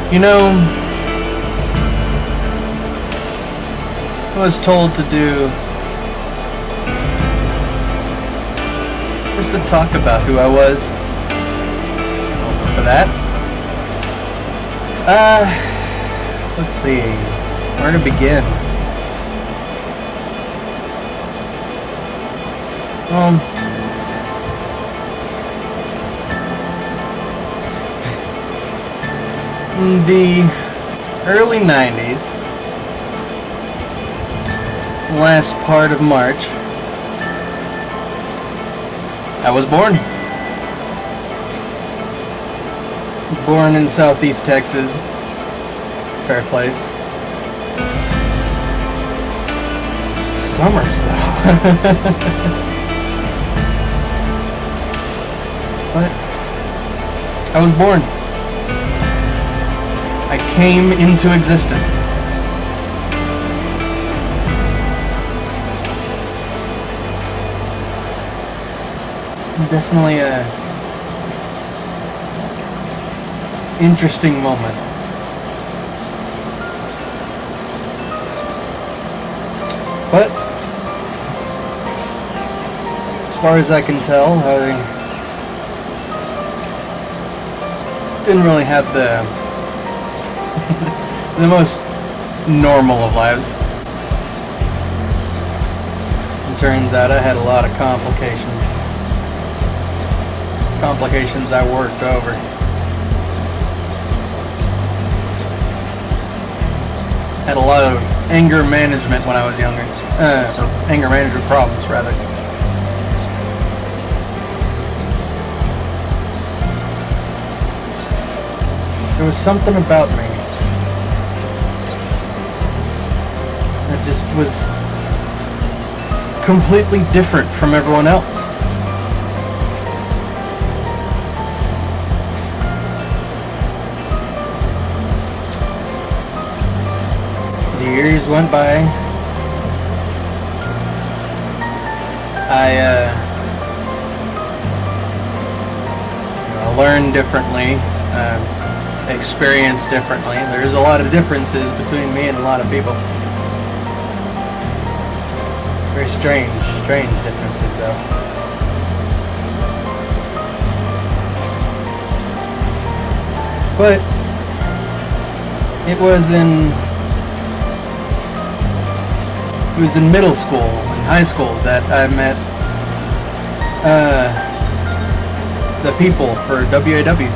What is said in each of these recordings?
You know, I was told to do just to talk about who I was. For that, let's see, where to begin? In the early 90s, last part of March, I was born. Born in Southeast Texas. Fair place. Summers, though. But I was born. I came into existence. Definitely a interesting moment. But as far as I can tell, I didn't really have the the most normal of lives. It turns out I had a lot of complications. Complications I worked over. Had a lot of anger management when I was younger. Or anger management problems, rather. There was something about me that just was completely different from everyone else. The years went by. I learned differently. Experience differently. There's a lot of differences between me and a lot of people. Very strange differences though. But it was in middle school and high school that I met the people for W.A.W.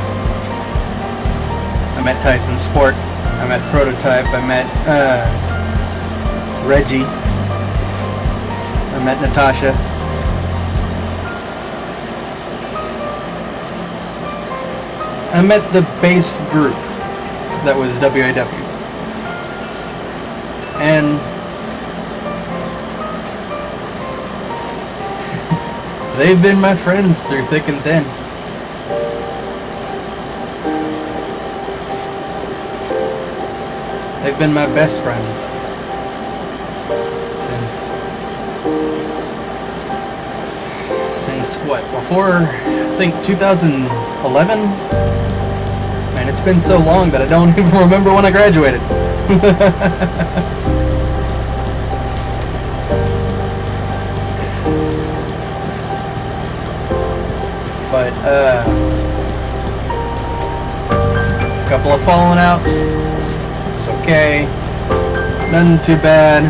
I met Tyson Sport, I met Prototype, I met Reggie, I met Natasha. I met the base group that was W.A.W. And they've been my friends through thick and thin. They've been my best friends since what? Before, I think 2011? Man, it's been so long that I don't even remember when I graduated. But, a couple of falling outs. Okay, nothing too bad.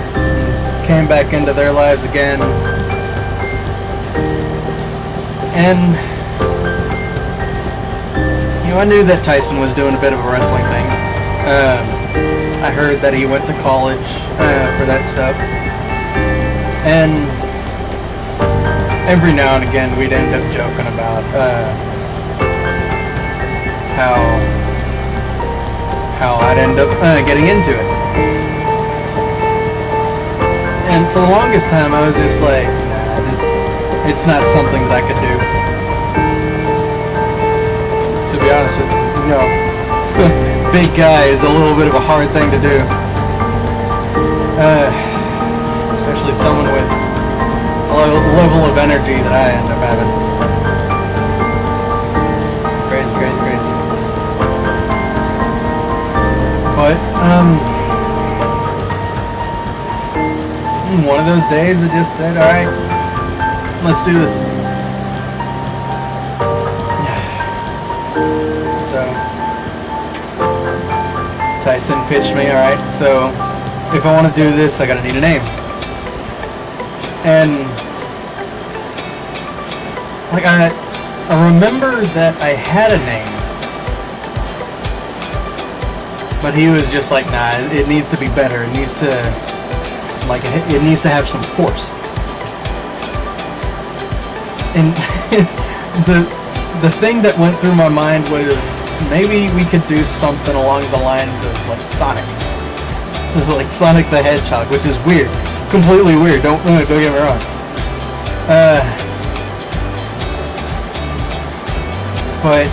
Came back into their lives again, and I knew that Tyson was doing a bit of a wrestling thing. I heard that he went to college for that stuff, and every now and again we'd end up joking about how I'd end up getting into it. And for the longest time I was just like, nah, it's not something that I could do. To be honest with you, big guy is a little bit of a hard thing to do. Especially someone with a level of energy that I end up having. Crazy. But one of those days I just said, all right, let's do this. So Tyson pitched me, all right, so if I want to do this, I gotta need a name. And like I remember that I had a name, but he was just like, nah, it needs to be better. It needs to, like, it needs to have some force. And the thing that went through my mind was maybe we could do something along the lines of like Sonic. So like Sonic the Hedgehog, which is weird, completely weird. Don't get me wrong. But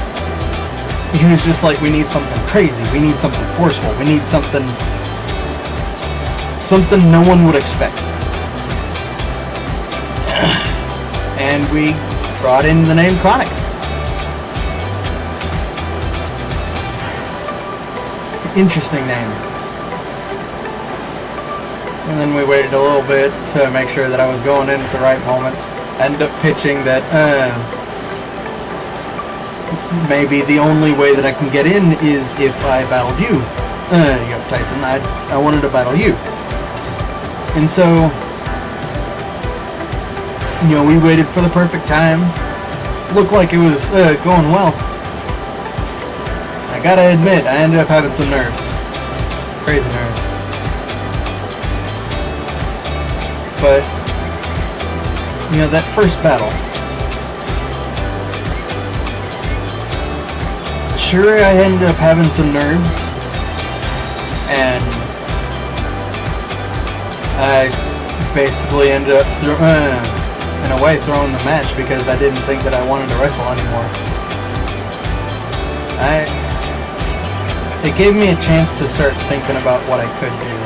he was just like, we need something crazy. We need something forceful. We need something no one would expect. And we brought in the name Kronik. Interesting name. And then we waited a little bit to make sure that I was going in at the right moment. Ended up pitching that maybe the only way that I can get in is if I battled you. Tyson, I wanted to battle you. And so, we waited for the perfect time. Looked like it was going well. I gotta admit, I ended up having some nerves. Crazy nerves. But, that first battle. Sure, I ended up having some nerves. And I basically ended up in a way throwing the match because I didn't think that I wanted to wrestle anymore. It gave me a chance to start thinking about what I could do.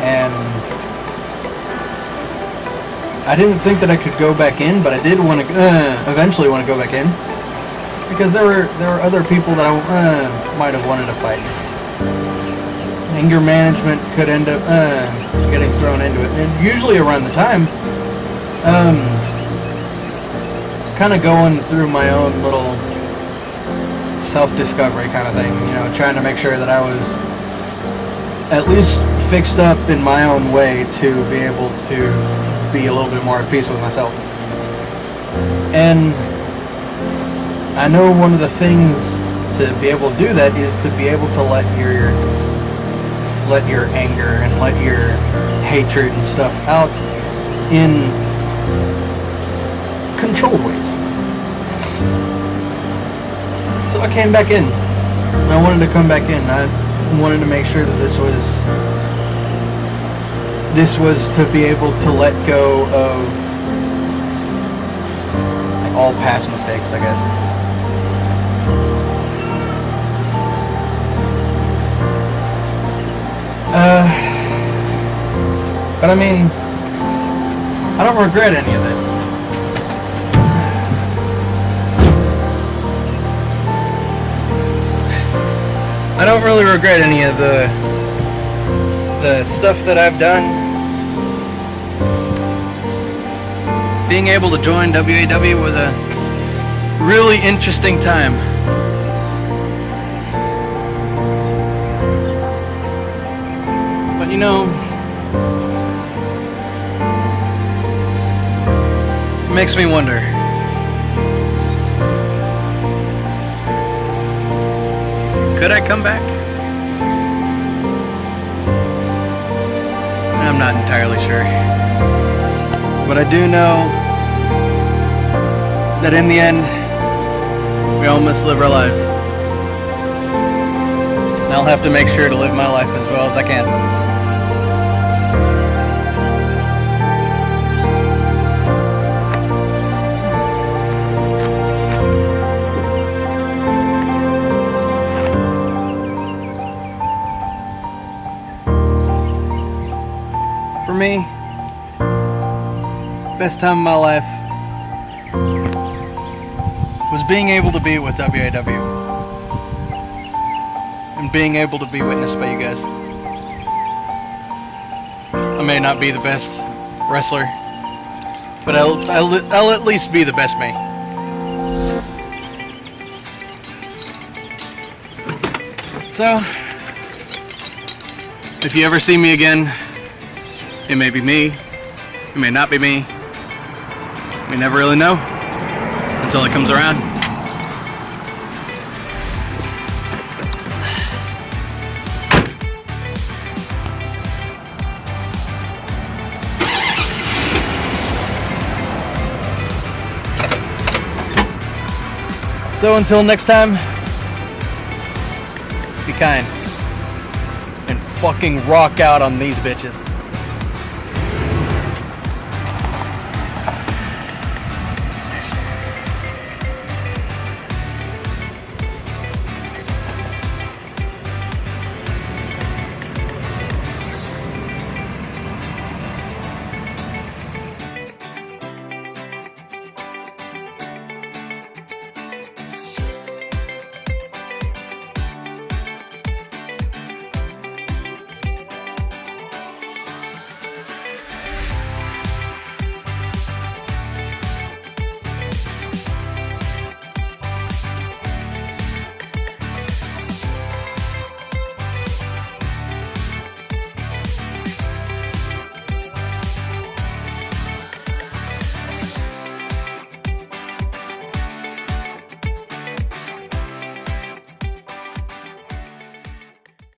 And I didn't think that I could go back in, but I did want to eventually want to go back in because there were other people that I might have wanted to fight. Anger management could end up getting thrown into it. And usually around the time, I was kind of going through my own little self-discovery kind of thing, trying to make sure that I was at least fixed up in my own way to be able to be a little bit more at peace with myself. And I know one of the things to be able to do that is to be able to let your anger and let your hatred and stuff out in controlled ways. So I came back in. I wanted to come back in. I wanted to make sure that this was to be able to let go of like all past mistakes, I guess. But I mean, I don't regret any of this. I don't really regret any of the stuff that I've done. Being able to join W.A.W. was a really interesting time. But it makes me wonder. Could I come back? I'm not entirely sure. But I do know that in the end, we all must live our lives. And I'll have to make sure to live my life as well as I can. For me, best time of my life was being able to be with W.A.W. and being able to be witnessed by you guys. I may not be the best wrestler, but I'll at least be the best me. So, if you ever see me again, it may be me, it may not be me. We never really know until it comes around. So until next time, be kind and fucking rock out on these bitches.